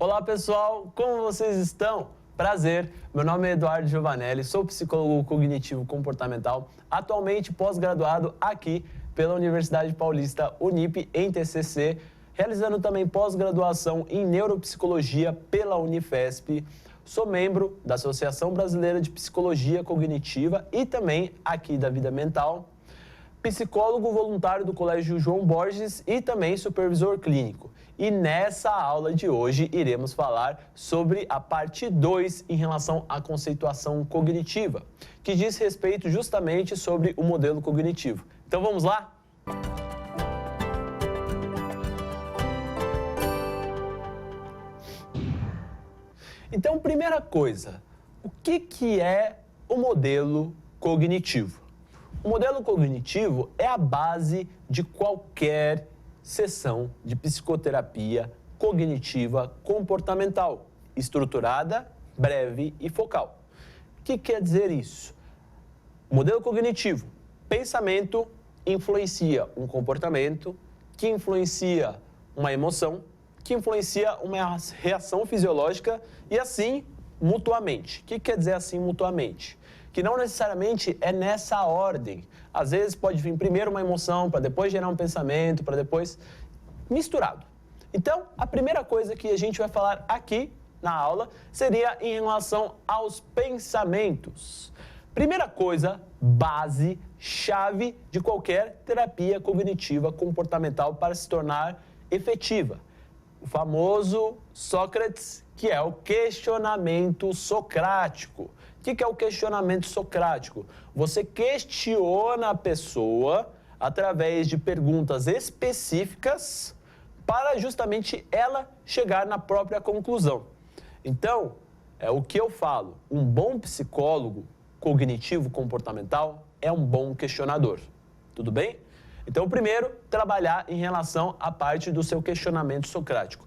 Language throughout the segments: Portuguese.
Olá pessoal, como vocês estão? Prazer, meu nome é Eduardo Giovanelli, sou psicólogo cognitivo comportamental, atualmente pós-graduado aqui pela Universidade Paulista Unip em TCC, realizando também pós-graduação em neuropsicologia pela Unifesp. Sou membro da Associação Brasileira de Psicologia Cognitiva e também aqui da Vida Mental, psicólogo voluntário do Colégio João Borges e também supervisor clínico. E nessa aula de hoje iremos falar sobre a parte 2 em relação à conceituação cognitiva, que diz respeito justamente sobre o modelo cognitivo. Então vamos lá? Então, primeira coisa, o que é o modelo cognitivo? O modelo cognitivo é a base de qualquer sessão de psicoterapia cognitiva comportamental, estruturada, breve e focal. O que quer dizer isso? O modelo cognitivo, pensamento influencia um comportamento, que influencia uma emoção, que influencia uma reação fisiológica e assim mutuamente. O que quer dizer assim mutuamente? Que não necessariamente é nessa ordem. Às vezes pode vir primeiro uma emoção, para depois gerar um pensamento, para depois misturado. Então, a primeira coisa que a gente vai falar aqui na aula seria em relação aos pensamentos. Primeira coisa, base, chave de qualquer terapia cognitiva comportamental para se tornar efetiva. O famoso Sócrates, que é o questionamento socrático. O que é o questionamento socrático? Você questiona a pessoa através de perguntas específicas para justamente ela chegar na própria conclusão. Então, é o que eu falo, um bom psicólogo cognitivo comportamental é um bom questionador. Tudo bem? Então, primeiro, trabalhar em relação à parte do seu questionamento socrático.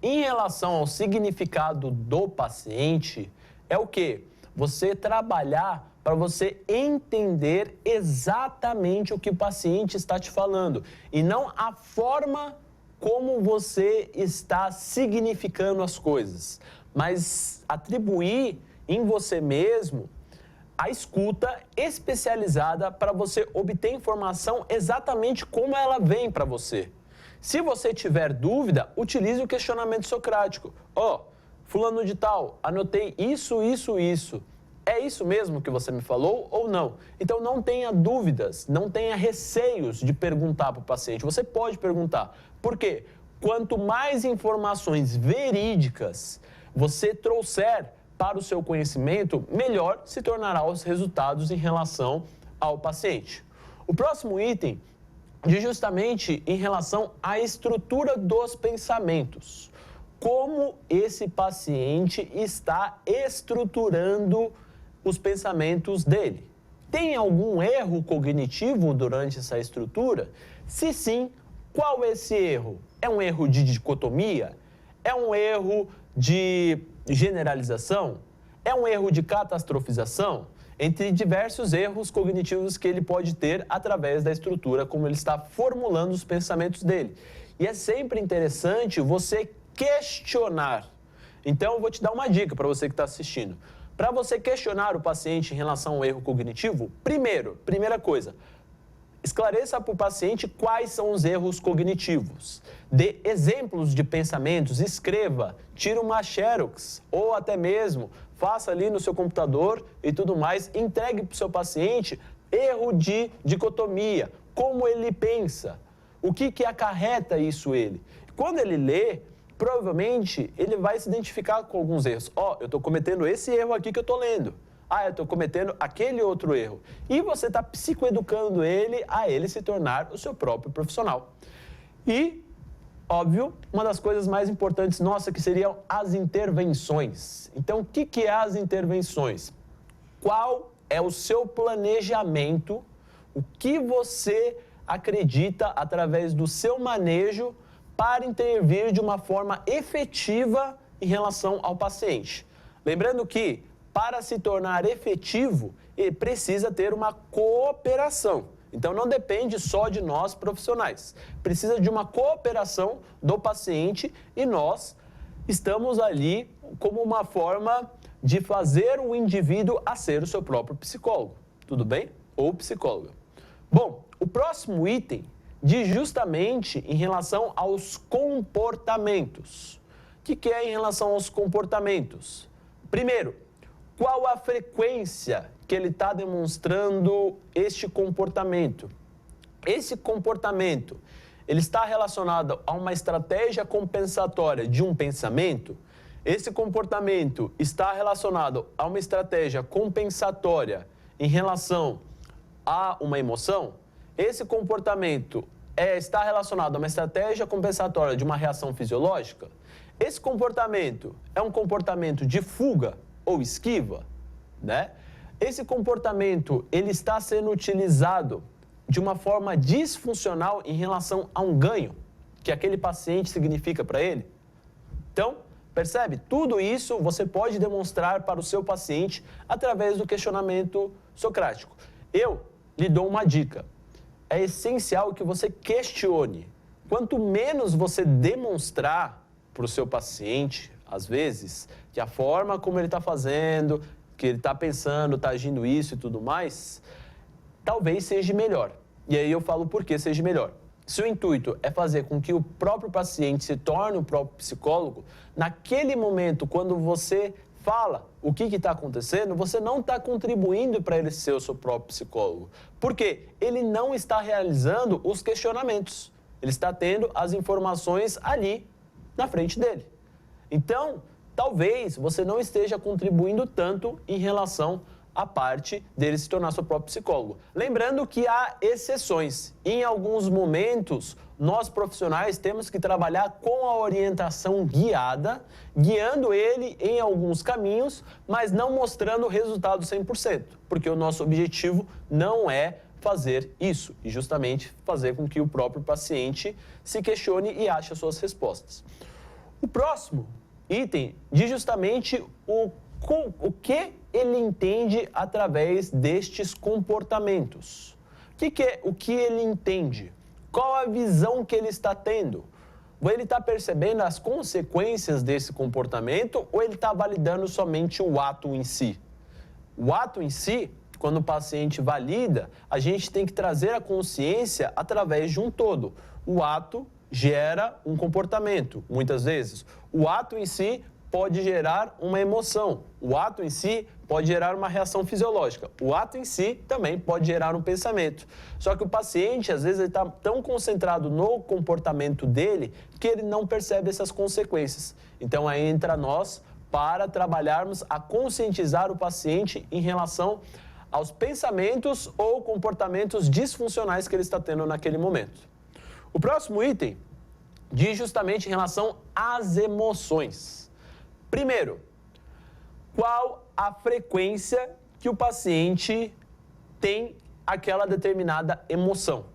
Em relação ao significado do paciente, é o quê? Você trabalhar para você entender exatamente o que o paciente está te falando e não a forma como você está significando as coisas, mas atribuir em você mesmo a escuta especializada para você obter informação exatamente como ela vem para você. Se você tiver dúvida, utilize o questionamento socrático. Fulano de tal, anotei isso. É isso mesmo que você me falou ou não? Então não tenha dúvidas, não tenha receios de perguntar para o paciente. Você pode perguntar. Por quê? Quanto mais informações verídicas você trouxer para o seu conhecimento, melhor se tornará os resultados em relação ao paciente. O próximo item diz justamente em relação à estrutura dos pensamentos. Como esse paciente está estruturando os pensamentos dele. Tem algum erro cognitivo durante essa estrutura? Se sim, qual é esse erro? É um erro de dicotomia? É um erro de generalização? É um erro de catastrofização? Entre diversos erros cognitivos que ele pode ter através da estrutura, como ele está formulando os pensamentos dele. E é sempre interessante você questionar. Então, eu vou te dar uma dica para você que está assistindo. Para você questionar o paciente em relação ao erro cognitivo, primeira coisa, esclareça para o paciente quais são os erros cognitivos. Dê exemplos de pensamentos, escreva, tira uma xerox ou até mesmo faça ali no seu computador e tudo mais, entregue para o seu paciente erro de dicotomia, como ele pensa, o que acarreta isso ele. Quando ele lê, provavelmente ele vai se identificar com alguns erros. Eu estou cometendo esse erro aqui que eu estou lendo. Eu estou cometendo aquele outro erro. E você está psicoeducando ele a ele se tornar o seu próprio profissional. E, óbvio, uma das coisas mais importantes nossa que seriam as intervenções. Então, o que é as intervenções? Qual é o seu planejamento? O que você acredita através do seu manejo para intervir de uma forma efetiva em relação ao paciente. Lembrando que, para se tornar efetivo, ele precisa ter uma cooperação. Então, não depende só de nós profissionais. Precisa de uma cooperação do paciente e nós estamos ali como uma forma de fazer o indivíduo a ser o seu próprio psicólogo, tudo bem? Ou psicóloga. Bom, o próximo item diz justamente em relação aos comportamentos. O que é em relação aos comportamentos? Primeiro, qual a frequência que ele está demonstrando este comportamento? Esse comportamento, ele está relacionado a uma estratégia compensatória de um pensamento? Esse comportamento está relacionado a uma estratégia compensatória em relação a uma emoção? Esse comportamento está relacionado a uma estratégia compensatória de uma reação fisiológica? Esse comportamento é um comportamento de fuga ou esquiva, né? Esse comportamento, ele está sendo utilizado de uma forma disfuncional em relação a um ganho que aquele paciente significa para ele? Então, percebe? Tudo isso você pode demonstrar para o seu paciente através do questionamento socrático. Eu lhe dou uma dica. É essencial que você questione. Quanto menos você demonstrar para o seu paciente, às vezes, que a forma como ele está fazendo, que ele está pensando, está agindo isso e tudo mais, talvez seja melhor. E aí eu falo por que seja melhor. Se o intuito é fazer com que o próprio paciente se torne o próprio psicólogo, naquele momento, quando você fala o que está acontecendo, você não está contribuindo para ele ser o seu próprio psicólogo. Por quê? Ele não está realizando os questionamentos. Ele está tendo as informações ali na frente dele. Então, talvez você não esteja contribuindo tanto em relação à parte dele se tornar seu próprio psicólogo. Lembrando que há exceções. Em alguns momentos, nós profissionais temos que trabalhar com a orientação guiada, guiando ele em alguns caminhos, mas não mostrando o resultado 100%, porque o nosso objetivo não é fazer isso, e justamente fazer com que o próprio paciente se questione e ache as suas respostas. O próximo item diz justamente o que ele entende através destes comportamentos. O que ele entende? Qual a visão que ele está tendo? Ele está percebendo as consequências desse comportamento ou ele está validando somente o ato em si? O ato em si, quando o paciente valida, a gente tem que trazer a consciência através de um todo. O ato gera um comportamento, muitas vezes. O ato em si pode gerar uma emoção. O ato em si pode gerar uma reação fisiológica. O ato em si também pode gerar um pensamento. Só que o paciente, às vezes, ele está tão concentrado no comportamento dele que ele não percebe essas consequências. Então, aí entra nós para trabalharmos a conscientizar o paciente em relação aos pensamentos ou comportamentos disfuncionais que ele está tendo naquele momento. O próximo item diz justamente em relação às emoções. Primeiro, qual a frequência que o paciente tem aquela determinada emoção?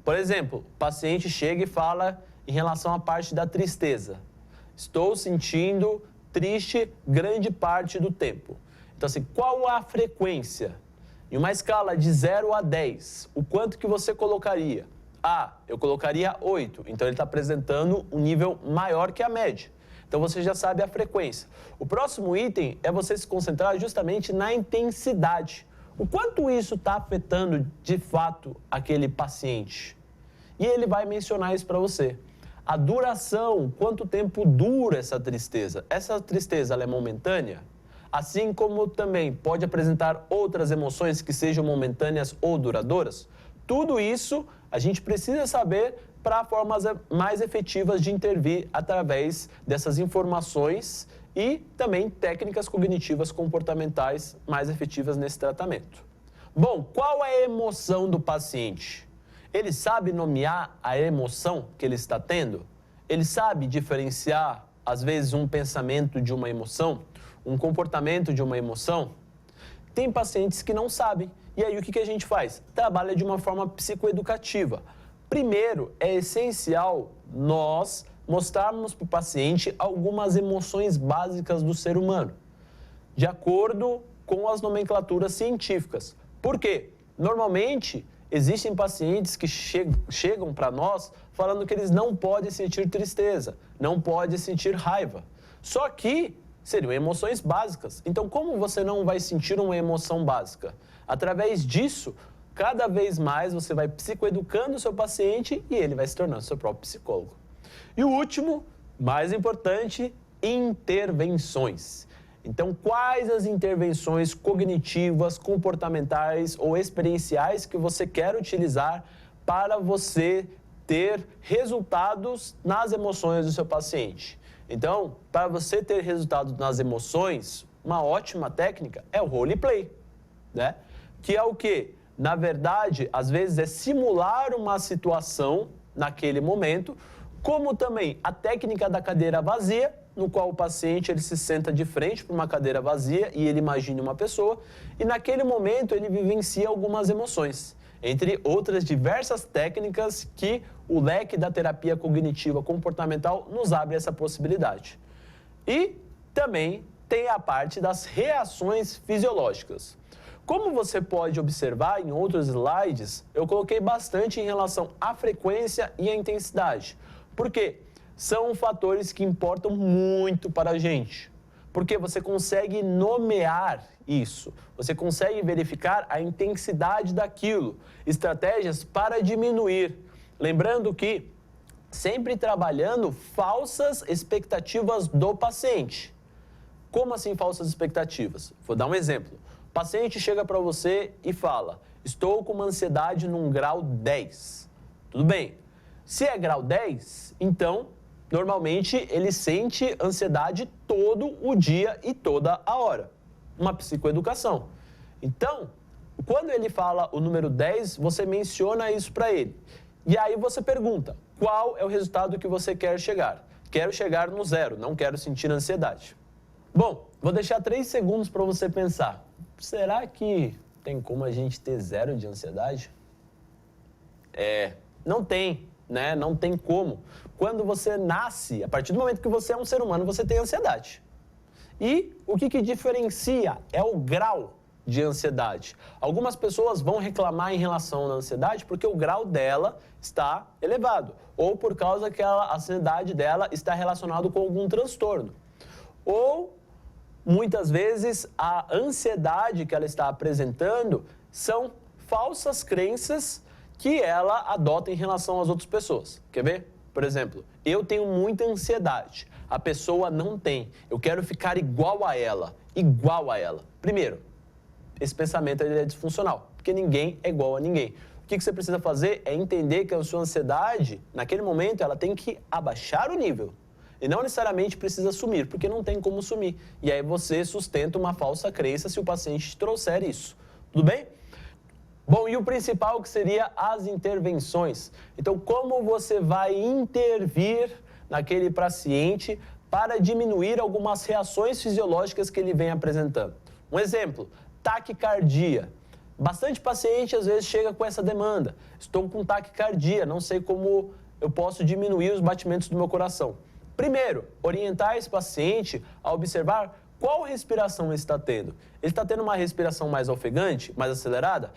Por exemplo, o paciente chega e fala em relação à parte da tristeza. Estou sentindo triste grande parte do tempo. Então, assim, qual a frequência? Em uma escala de 0 a 10, o quanto que você colocaria? Eu colocaria 8. Então, ele está apresentando um nível maior que a média. Então, você já sabe a frequência. O próximo item é você se concentrar justamente na intensidade. O quanto isso está afetando, de fato, aquele paciente. E ele vai mencionar isso para você. A duração, quanto tempo dura essa tristeza? Essa tristeza, ela é momentânea? Assim como também pode apresentar outras emoções que sejam momentâneas ou duradouras? Tudo isso a gente precisa saber para formas mais efetivas de intervir através dessas informações e também técnicas cognitivas comportamentais mais efetivas nesse tratamento. Bom, qual é a emoção do paciente? Ele sabe nomear a emoção que ele está tendo? Ele sabe diferenciar, às vezes, um pensamento de uma emoção? Um comportamento de uma emoção? Tem pacientes que não sabem. E aí o que a gente faz? Trabalha de uma forma psicoeducativa. Primeiro, é essencial nós mostrarmos para o paciente algumas emoções básicas do ser humano, de acordo com as nomenclaturas científicas. Por quê? Normalmente, Existem pacientes que chegam para nós falando que eles não podem sentir tristeza, não podem sentir raiva. Só que seriam emoções básicas. Então, como você não vai sentir uma emoção básica? Através disso, cada vez mais você vai psicoeducando o seu paciente e ele vai se tornando seu próprio psicólogo. E o último, mais importante, intervenções. Então, quais as intervenções cognitivas, comportamentais ou experienciais que você quer utilizar para você ter resultados nas emoções do seu paciente? Então, para você ter resultados nas emoções, uma ótima técnica é o roleplay, né? Que é o quê? Na verdade, às vezes é simular uma situação naquele momento, como também a técnica da cadeira vazia, no qual o paciente ele se senta de frente para uma cadeira vazia e ele imagina uma pessoa, e naquele momento ele vivencia algumas emoções, entre outras diversas técnicas que o leque da terapia cognitiva comportamental nos abre essa possibilidade. E também tem a parte das reações fisiológicas. Como você pode observar em outros slides, eu coloquei bastante em relação à frequência e à intensidade. Por quê? São fatores que importam muito para a gente, porque você consegue nomear isso, você consegue verificar a intensidade daquilo, estratégias para diminuir. Lembrando que sempre trabalhando falsas expectativas do paciente. Como assim falsas expectativas? Vou dar um exemplo. O paciente chega para você e fala: estou com uma ansiedade num grau 10. Tudo bem. Se é grau 10, então normalmente ele sente ansiedade todo o dia e toda a hora. Uma psicoeducação. Então, quando ele fala o número 10, você menciona isso para ele. E aí você pergunta, qual é o resultado que você quer chegar? Quero chegar no 0, não quero sentir ansiedade. Bom, vou deixar 3 segundos para você pensar. Será que tem como a gente ter 0 de ansiedade? Não tem. Né? Não tem como. Quando você nasce, a partir do momento que você é um ser humano, você tem ansiedade. E o que diferencia é o grau de ansiedade. Algumas pessoas vão reclamar em relação à ansiedade porque o grau dela está elevado, ou por causa que a ansiedade dela está relacionada com algum transtorno. Ou, muitas vezes, a ansiedade que ela está apresentando são falsas crenças que ela adota em relação às outras pessoas. Quer ver? Por exemplo, eu tenho muita ansiedade, a pessoa não tem. Eu quero ficar igual a ela, igual a ela. Primeiro, esse pensamento é disfuncional, porque ninguém é igual a ninguém. O que você precisa fazer é entender que a sua ansiedade, naquele momento, ela tem que abaixar o nível. E não necessariamente precisa sumir, porque não tem como sumir. E aí você sustenta uma falsa crença se o paciente te trouxer isso. Tudo bem? Bom, e o principal que seria as intervenções. Então, como você vai intervir naquele paciente para diminuir algumas reações fisiológicas que ele vem apresentando? Um exemplo, taquicardia. Bastante paciente às vezes chega com essa demanda. Estou com taquicardia, não sei como eu posso diminuir os batimentos do meu coração. Primeiro, orientar esse paciente a observar qual respiração ele está tendo. Ele está tendo uma respiração mais ofegante, mais acelerada?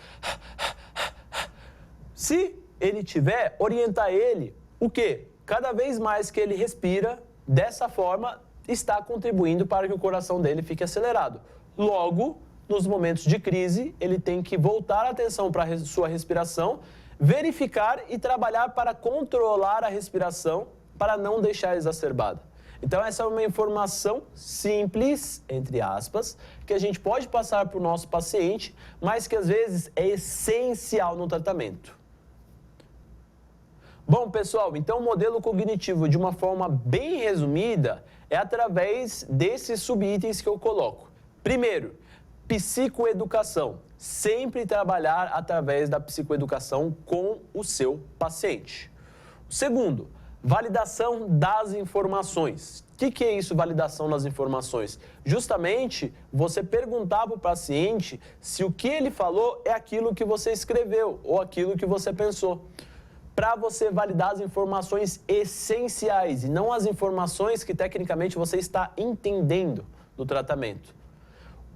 Se ele tiver, orientar ele o quê? Cada vez mais que ele respira, dessa forma, está contribuindo para que o coração dele fique acelerado. Logo, nos momentos de crise, ele tem que voltar a atenção para a sua respiração, verificar e trabalhar para controlar a respiração, para não deixar exacerbada. Então, essa é uma informação simples, entre aspas, que a gente pode passar para o nosso paciente, mas que às vezes é essencial no tratamento. Bom, pessoal, então o modelo cognitivo, de uma forma bem resumida, é através desses subitens que eu coloco. Primeiro, psicoeducação. Sempre trabalhar através da psicoeducação com o seu paciente. Segundo, validação das informações. O que é isso, validação das informações? Justamente você perguntar para o paciente se o que ele falou é aquilo que você escreveu ou aquilo que você pensou. Para você validar as informações essenciais e não as informações que tecnicamente você está entendendo do tratamento.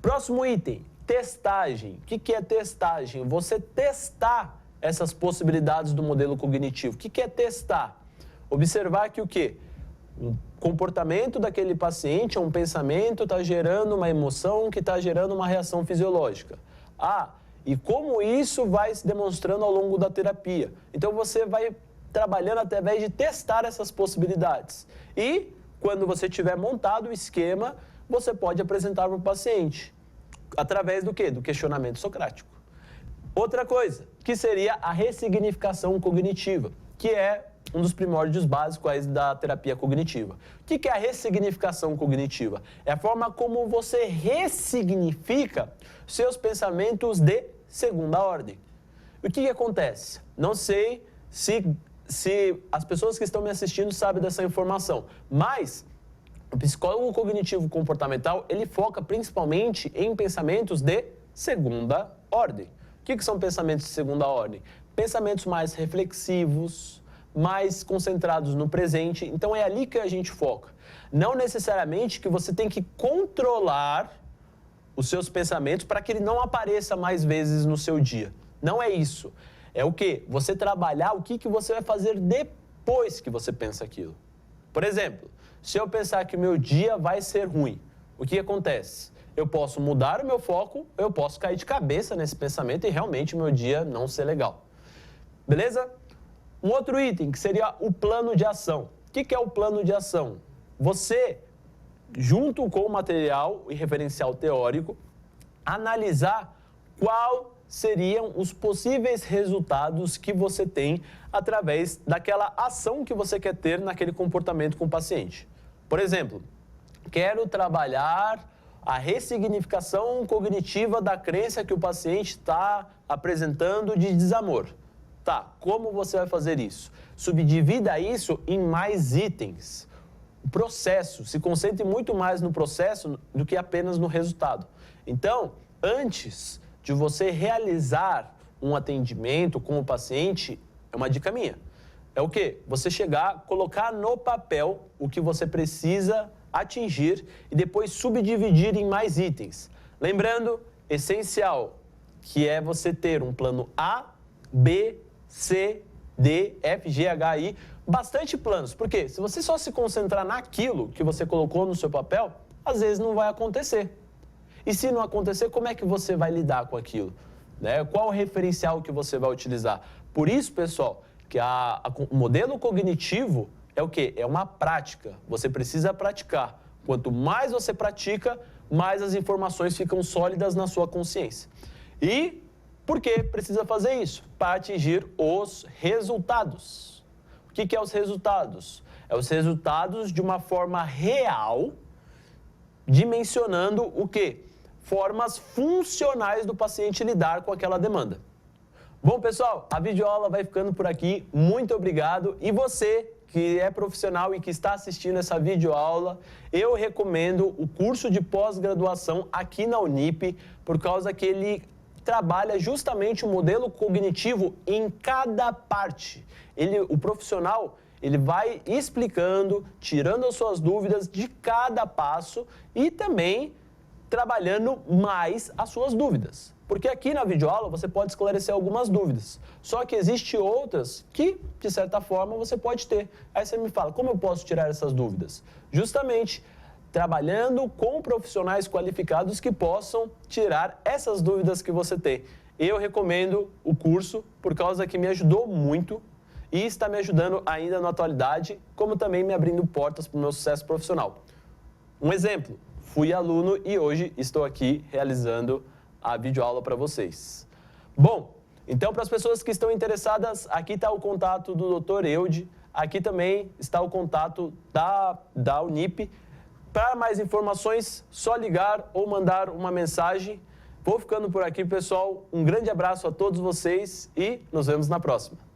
Próximo item, testagem. O que é testagem? Você testar essas possibilidades do modelo cognitivo? O que é testar? Observar que o quê? O comportamento daquele paciente, um pensamento está gerando uma emoção que está gerando uma reação fisiológica. E como isso vai se demonstrando ao longo da terapia. Então você vai trabalhando através de testar essas possibilidades. E quando você tiver montado o esquema, você pode apresentar para o paciente. Através do quê? Do questionamento socrático. Outra coisa, que seria a ressignificação cognitiva, que é um dos primórdios básicos da terapia cognitiva. O que é a ressignificação cognitiva? É a forma como você ressignifica seus pensamentos de segunda ordem. O que acontece? Não sei se as pessoas que estão me assistindo sabem dessa informação, mas o psicólogo cognitivo comportamental, ele foca principalmente em pensamentos de segunda ordem. O que são pensamentos de segunda ordem? Pensamentos mais reflexivos, mais concentrados no presente. Então é ali que a gente foca. Não necessariamente que você tem que controlar os seus pensamentos para que ele não apareça mais vezes no seu dia. Não é isso. É o quê? Você trabalhar o que você vai fazer depois que você pensa aquilo. Por exemplo, se eu pensar que o meu dia vai ser ruim, o que acontece? Eu posso mudar o meu foco, eu posso cair de cabeça nesse pensamento e realmente o meu dia não ser legal. Beleza? Um outro item que seria o plano de ação. O que é o plano de ação? Você, junto com o material e referencial teórico, analisar qual seriam os possíveis resultados que você tem através daquela ação que você quer ter naquele comportamento com o paciente. Por exemplo, quero trabalhar a ressignificação cognitiva da crença que o paciente está apresentando de desamor. Tá, como você vai fazer isso? Subdivida isso em mais itens. O processo, se concentre muito mais no processo do que apenas no resultado. Então, antes de você realizar um atendimento com o paciente, é uma dica minha. É o quê? Você chegar, colocar no papel o que você precisa atingir e depois subdividir em mais itens. Lembrando, essencial, que é você ter um plano A, B, C, D, F, G, H, I, bastante planos. Por quê? Se você só se concentrar naquilo que você colocou no seu papel, às vezes não vai acontecer. E se não acontecer, como é que você vai lidar com aquilo? Né? Qual o referencial que você vai utilizar? Por isso, pessoal, que o modelo cognitivo é o quê? É uma prática. Você precisa praticar. Quanto mais você pratica, mais as informações ficam sólidas na sua consciência. E por que precisa fazer isso? Para atingir os resultados. O que é os resultados? É os resultados de uma forma real, dimensionando o quê? Formas funcionais do paciente lidar com aquela demanda. Bom, pessoal, a videoaula vai ficando por aqui. Muito obrigado. E você que é profissional e que está assistindo essa videoaula, eu recomendo o curso de pós-graduação aqui na Unip, por causa que ele trabalha justamente o modelo cognitivo em cada parte. O profissional, ele vai explicando, tirando as suas dúvidas de cada passo e também trabalhando mais as suas dúvidas. Porque aqui na videoaula você pode esclarecer algumas dúvidas, só que existem outras que, de certa forma, você pode ter. Aí você me fala, como eu posso tirar essas dúvidas? Justamente trabalhando com profissionais qualificados que possam tirar essas dúvidas que você tem. Eu recomendo o curso por causa que me ajudou muito e está me ajudando ainda na atualidade, como também me abrindo portas para o meu sucesso profissional. Um exemplo, fui aluno e hoje estou aqui realizando a videoaula para vocês. Bom, então para as pessoas que estão interessadas, aqui está o contato do Dr. Eude, aqui também está o contato da Unip. Para mais informações, só ligar ou mandar uma mensagem. Vou ficando por aqui, pessoal. Um grande abraço a todos vocês e nos vemos na próxima.